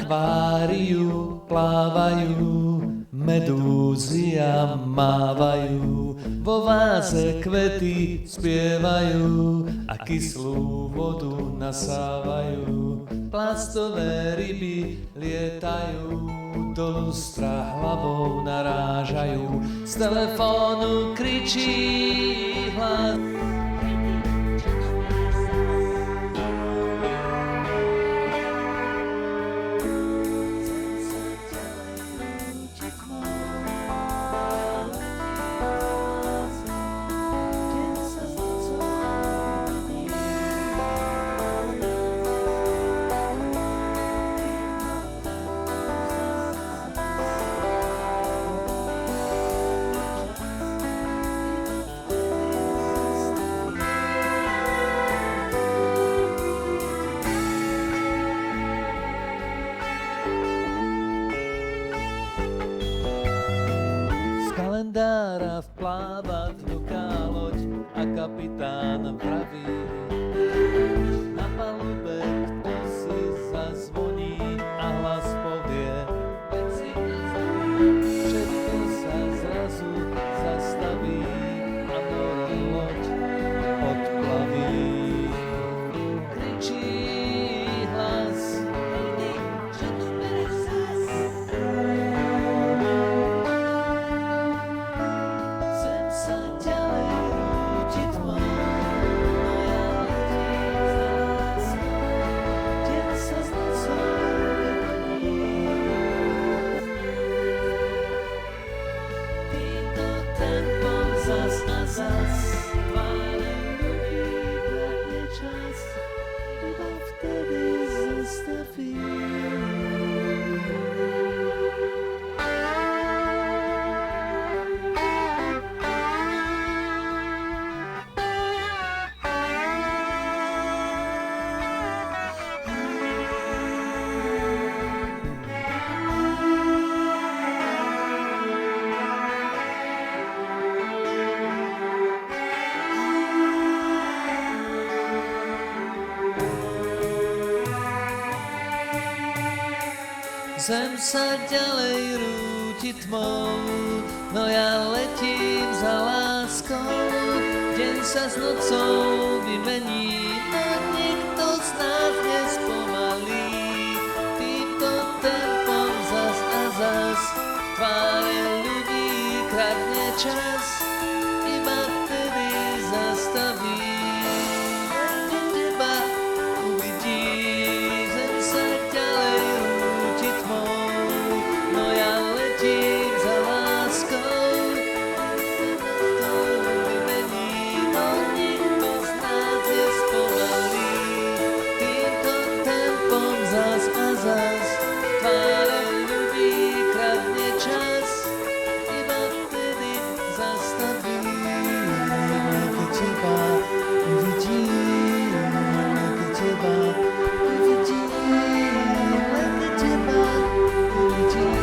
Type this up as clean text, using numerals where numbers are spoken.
akváriu plávajú, medúzy a mávajú, vo váze kvety spievajú a kyslú vodu nasávajú. Plastové ryby lietajú, do lustra hlavou narážajú, z telefónu kričí hlas. Kalendára vpláva dnuká loď a kapitán vraví. Na palube kto si zazvoní a hlas povie. Všetko sa zrazu zastaví a loď odplaví. Kričí hlas. Zem sa ďalej rúti tmou, no ja letím za láskou. Deň sa s nocou vymení, no nikto z nás nespomalí. Týmto tempom zas a zas tváre ľudí kradne čas, iba vtedy zastaví. Teba uvidí, zem sa ďalej rúti tmou, no ja letím za láskou. To vymení, no nikto z nás nespomalí. Týmto tempom zas a zas tváre ľudí kradne čas, iba vtedy zastaví. Keď teba uvidím, keď teba uvidím, keď teba uvidím.